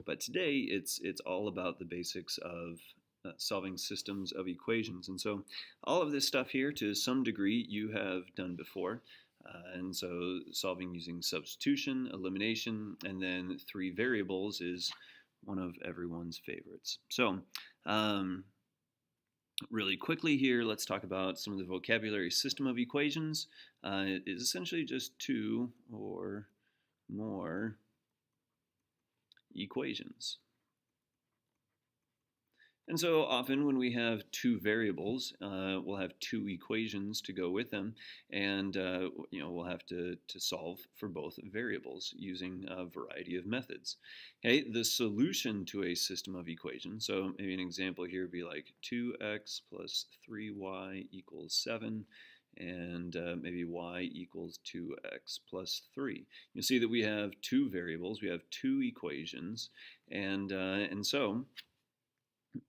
but today it's all about the basics of solving systems of equations. And so all of this stuff here, to some degree, you have done before. And so solving using substitution, elimination, and then three variables is one of everyone's favorites. So really quickly here, let's talk about some of the vocabulary. System of equations is essentially just two or more equations. And so often when we have two variables, we'll have two equations to go with them, and we'll have to solve for both variables using a variety of methods. Okay, the solution to a system of equations, so maybe an example here would be like 2x plus 3y equals 7, and maybe y equals 2x plus 3. You'll see that we have two variables, we have two equations, and so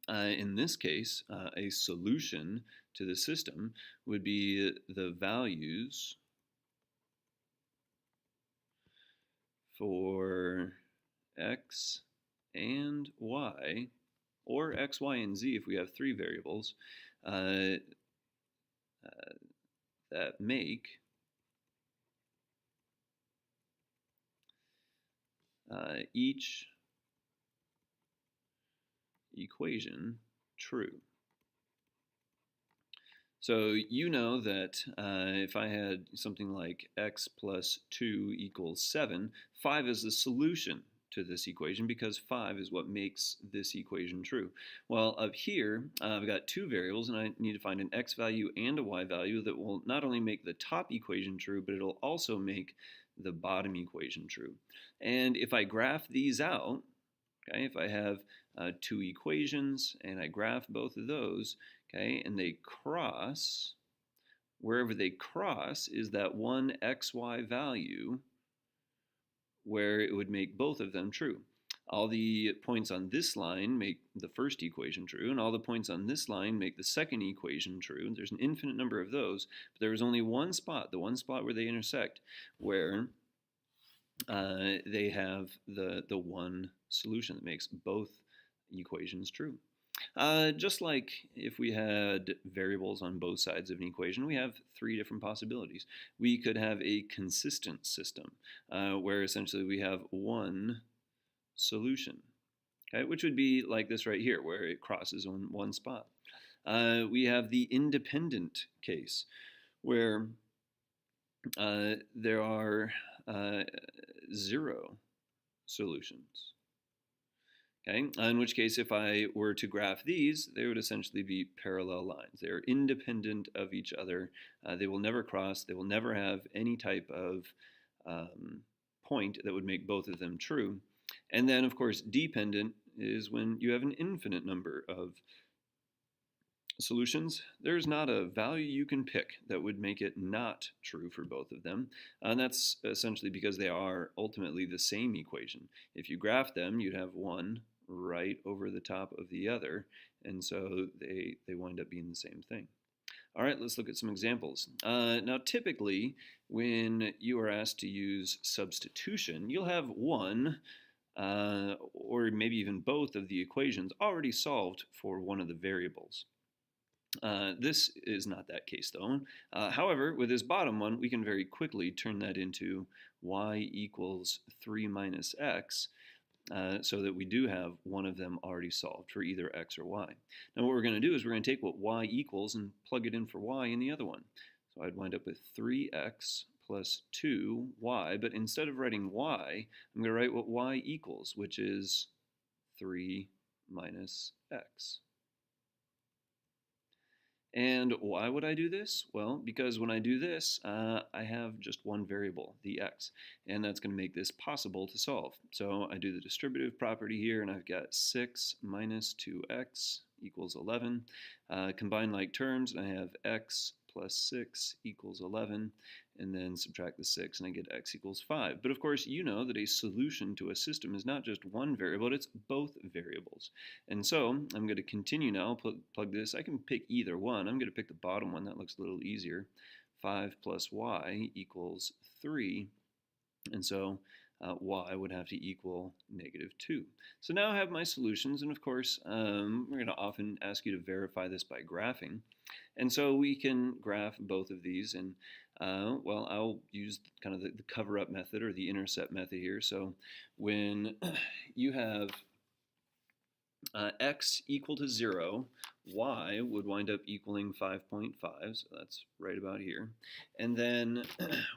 in this case, a solution to the system would be the values for x and y, or x, y, and z if we have three variables, that make each equation true. So you know that if I had something like x plus 2 equals 7, 5 is the solution to this equation because 5 is what makes this equation true. Well, up here, I've got two variables, and I need to find an x value and a y value that will not only make the top equation true, but it'll also make the bottom equation true. And if I graph these out, okay, if I have two equations and I graph both of those, okay, and they cross, wherever they cross is that one xy value where it would make both of them true. All the points on this line make the first equation true, and all the points on this line make the second equation true. There's an infinite number of those, but there is only one spot, the one spot where they intersect, where they have the one solution that makes both equations true. Just like if we had variables on both sides of an equation, we have three different possibilities. We could have a consistent system where essentially we have one solution, okay, which would be like this right here where it crosses on one spot. We have the independent case where there are zero solutions. Okay, in which case if I were to graph these, they would essentially be parallel lines. They are independent of each other. They will never cross. They will never have any type of point that would make both of them true. And then, of course, dependent is when you have an infinite number of solutions. There's not a value you can pick that would make it not true for both of them. And that's essentially because they are ultimately the same equation. If you graph them, you'd have one right over the top of the other, and so they wind up being the same thing. All right, let's look at some examples. Now, typically, when you are asked to use substitution, you'll have one or maybe even both of the equations already solved for one of the variables. This is not that case though. However, with this bottom one, we can very quickly turn that into y equals 3 minus x, so that we do have one of them already solved for either x or y. Now what we're going to do is we're going to take what y equals and plug it in for y in the other one. So I'd wind up with 3x plus 2y, but instead of writing y, I'm going to write what y equals, which is 3 minus x. And why would I do this? Well, because when I do this, I have just one variable, the x, and that's going to make this possible to solve. So I do the distributive property here, and I've got 6 minus 2x equals 11. Combine like terms, and I have x plus 6 equals 11, and then subtract the 6, and I get x equals 5. But of course, you know that a solution to a system is not just one variable, it's both variables. And so I'm going to continue now, plug this. I can pick either one. I'm going to pick the bottom one. That looks a little easier. 5 plus y equals 3. And so y would have to equal -2. So now I have my solutions, and of course, we're going to often ask you to verify this by graphing. And so we can graph both of these, and well, I'll use kind of the cover-up method or the intercept method here. So when you have x equal to 0, y would wind up equaling 5.5, so that's right about here. And then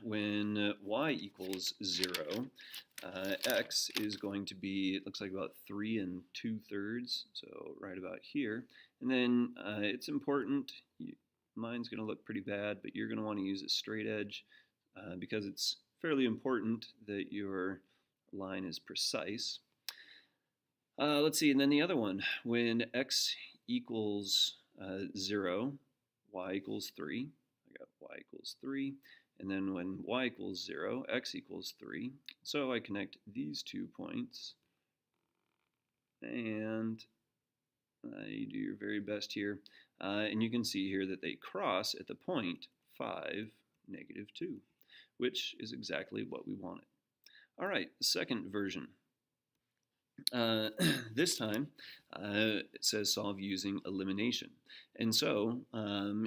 when y equals 0, x is going to be, it looks like about 3 2/3, so right about here. And then it's important, mine's going to look pretty bad, but you're going to want to use a straight edge because it's fairly important that your line is precise. Let's see, and then the other one, when x equals 0, y equals 3. I got y equals 3. And then when y equals 0, x equals 3. So I connect these 2 points. And you do your very best here. And you can see here that they cross at the point 5, -2, which is exactly what we wanted. All right, second version. This time, it says solve using elimination. And so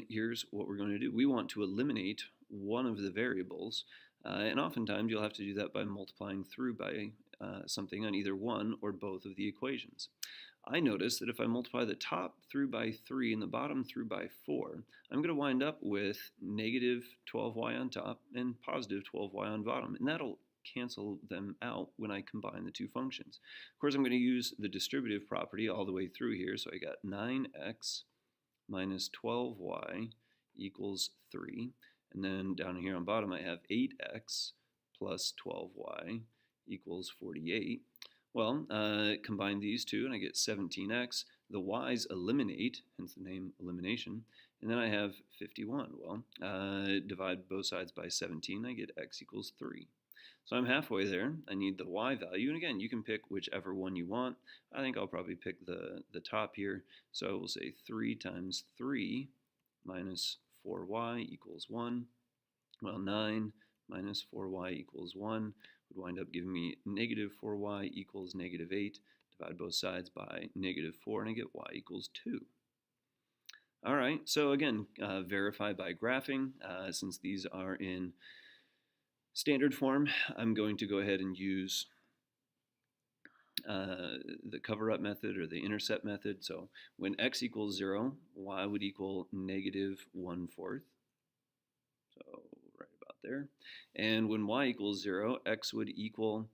here's what we're going to do. We want to eliminate one of the variables, and oftentimes you'll have to do that by multiplying through by something on either one or both of the equations. I notice that if I multiply the top through by 3 and the bottom through by 4, I'm going to wind up with -12y on top and +12y on bottom, and that'll cancel them out when I combine the two functions. Of course, I'm going to use the distributive property all the way through here, so I got 9x minus 12y equals 3. And then down here on bottom, I have 8x plus 12y equals 48. Well, combine these two, and I get 17x. The y's eliminate, hence the name elimination. And then I have 51. Well, divide both sides by 17, I get x equals 3. So I'm halfway there. I need the y value. And again, you can pick whichever one you want. I think I'll probably pick the top here. So we'll say 3 times 3 minus 4y equals 1. Well, 9 minus 4y equals 1 would wind up giving me -4y equals -8. Divide both sides by -4, and I get y equals 2. All right, so again, verify by graphing. Since these are in standard form, I'm going to go ahead and use the cover-up method or the intercept method. So when x equals 0, y would equal -1/4. So right about there. And when y equals 0, x would equal,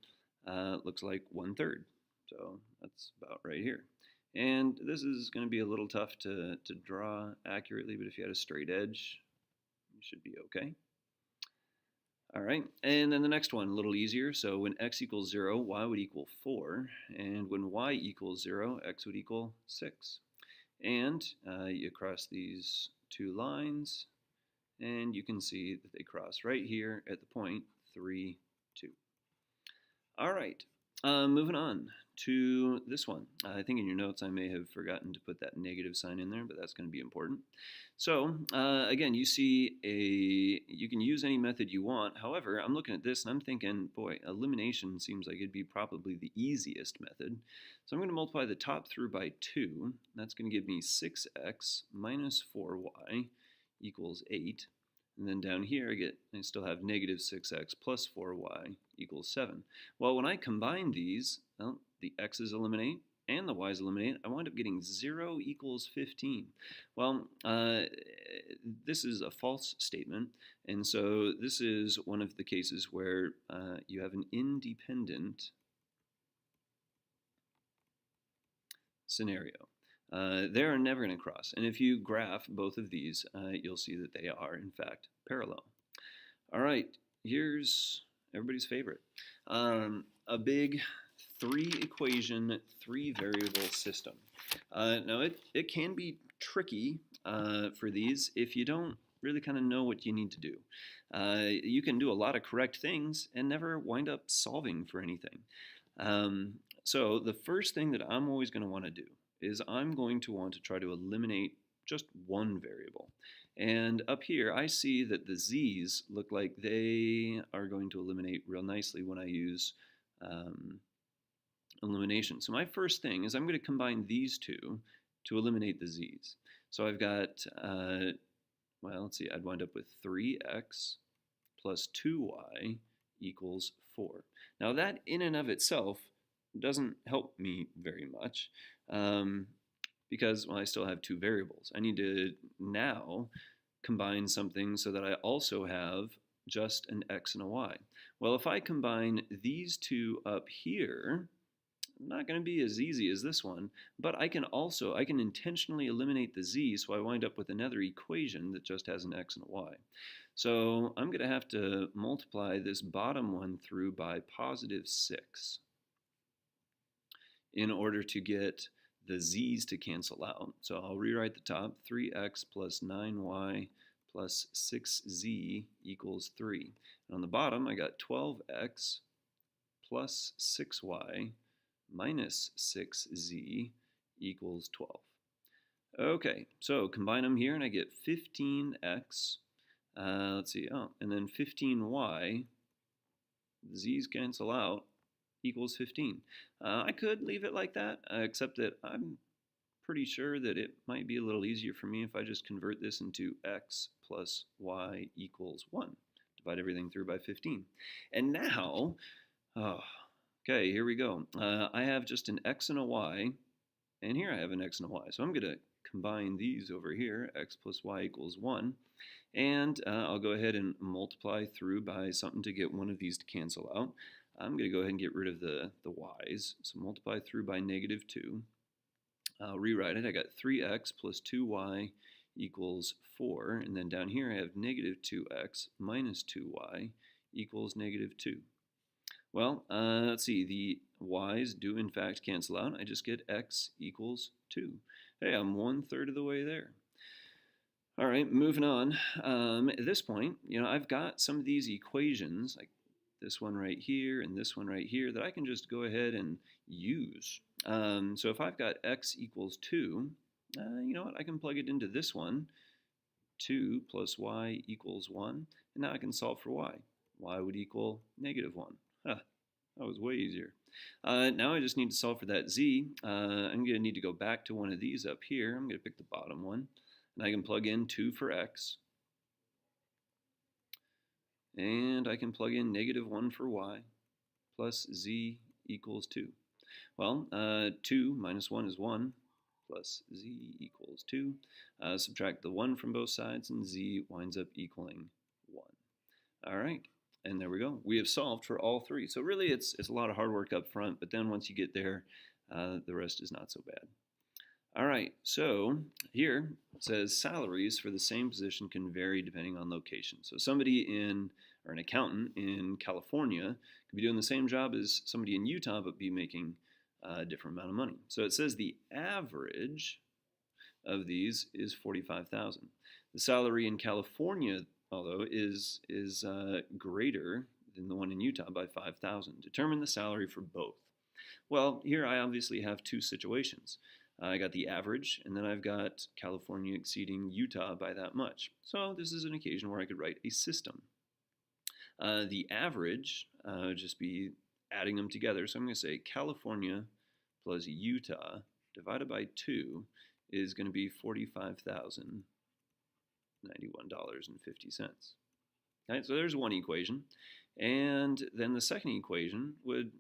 looks like 1/3. So that's about right here. And this is going to be a little tough to draw accurately, but if you had a straight edge, you should be okay. All right, and then the next one, a little easier. So when x equals 0, y would equal 4. And when y equals 0, x would equal 6. And you cross these two lines, and you can see that they cross right here at the point 3, 2. All right, moving on to this one. I think in your notes I may have forgotten to put that negative sign in there, but that's going to be important. So again, you see you can use any method you want. However, I'm looking at this and I'm thinking, boy, elimination seems like it'd be probably the easiest method. So I'm going to multiply the top through by 2. That's going to give me 6x minus 4y equals 8. And then down here, I still have -6x plus 4y equals 7. Well, when I combine these, well, the x's eliminate and the y's eliminate. I wind up getting 0 equals 15. Well, this is a false statement. And so this is one of the cases where you have an independent scenario. They are never going to cross. And if you graph both of these, you'll see that they are, in fact, parallel. All right, here's everybody's favorite. A big 3-equation, 3-variable system. Now, it can be tricky for these if you don't really kind of know what you need to do. You can do a lot of correct things and never wind up solving for anything. So the first thing that I'm always going to want to do is I'm going to want to try to eliminate just one variable. And up here, I see that the z's look like they are going to eliminate real nicely when I use um, elimination. So my first thing is I'm going to combine these two to eliminate the z's. So I've got, well, let's see, I'd wind up with 3x plus 2y equals 4. Now that in and of itself doesn't help me very much because, well, I still have two variables. I need to now combine something so that I also have just an x and a y. Well, if I combine these two up here, not going to be as easy as this one, but I can intentionally eliminate the z, so I wind up with another equation that just has an x and a y. So I'm going to have to multiply this bottom one through by positive 6 in order to get the z's to cancel out. So I'll rewrite the top, 3x plus 9y plus 6z equals 3. And on the bottom, I got 12x plus 6y minus 6z equals 12. Okay, so combine them here and I get 15x, let's see, and then 15y, the z's cancel out, equals 15. I could leave it like that, except that I'm pretty sure that it might be a little easier for me if I just convert this into x plus y equals 1. Divide everything through by 15. And now, okay, here we go. I have just an x and a y, and here I have an x and a y. So I'm going to combine these over here, x plus y equals 1. And I'll go ahead and multiply through by something to get one of these to cancel out. I'm going to go ahead and get rid of the y's. So multiply through by negative 2. I'll rewrite it. I got 3x plus 2y equals 4. And then down here I have negative 2x minus 2y equals negative 2. Well, let's see. The y's do in fact cancel out. I just get x equals 2. Hey, I'm 1/3 of the way there. All right, moving on. At this point, I've got some of these equations, like this one right here and this one right here, that I can just go ahead and use. So if I've got x equals 2, you know what? I can plug it into this one. 2 plus y equals 1. And now I can solve for y. Y would equal negative 1. Huh, that was way easier. Now I just need to solve for that z. I'm going to need to go back to one of these up here. I'm going to pick the bottom one. And I can plug in 2 for x. And I can plug in negative 1 for y plus z equals 2. Well, 2 minus 1 is 1 plus z equals 2. Subtract the 1 from both sides and z winds up equaling 1. All right, and there we go. We have solved for all three. So really it's a lot of hard work up front, but then once you get there, the rest is not so bad. All right, so here it says salaries for the same position can vary depending on location. So an accountant in California could be doing the same job as somebody in Utah, but be making a different amount of money. So it says the average of these is $45,000. The salary in California, although, is greater than the one in Utah by $5,000. Determine the salary for both. Well, here I obviously have two situations. I got the average, and then I've got California exceeding Utah by that much. So this is an occasion where I could write a system. The average would just be adding them together. So I'm going to say California plus Utah divided by 2 is going to be $45,091.50. Right, so there's one equation. And then the second equation would,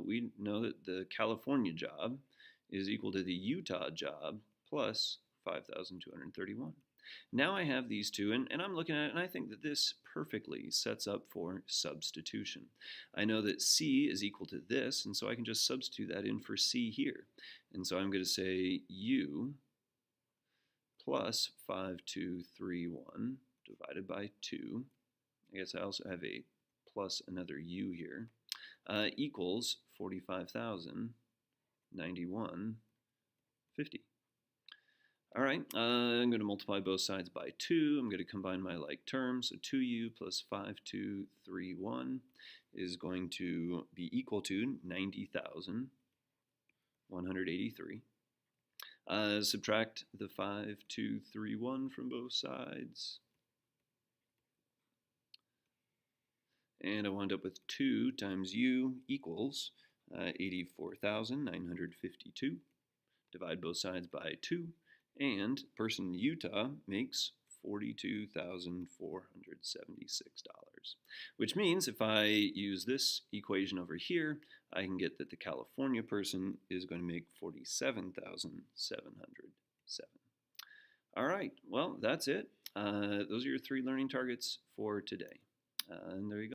we know that the California job is equal to the Utah job plus 5,231. Now I have these two, and I'm looking at it, and I think that this perfectly sets up for substitution. I know that C is equal to this, and so I can just substitute that in for C here. And so I'm going to say U plus 5,231 divided by 2. I guess I also have a plus another U here, equals 45,091.50. All right, I'm going to multiply both sides by 2. I'm going to combine my like terms. So 2u plus 5,231 is going to be equal to 90,183. Subtract the 5,231 from both sides. And I wound up with 2 times U equals 84,952. Divide both sides by 2, and person in Utah makes $42,476. Which means if I use this equation over here, I can get that the California person is going to make $47,707. All right, well, that's it. Those are your 3 learning targets for today. And there you go.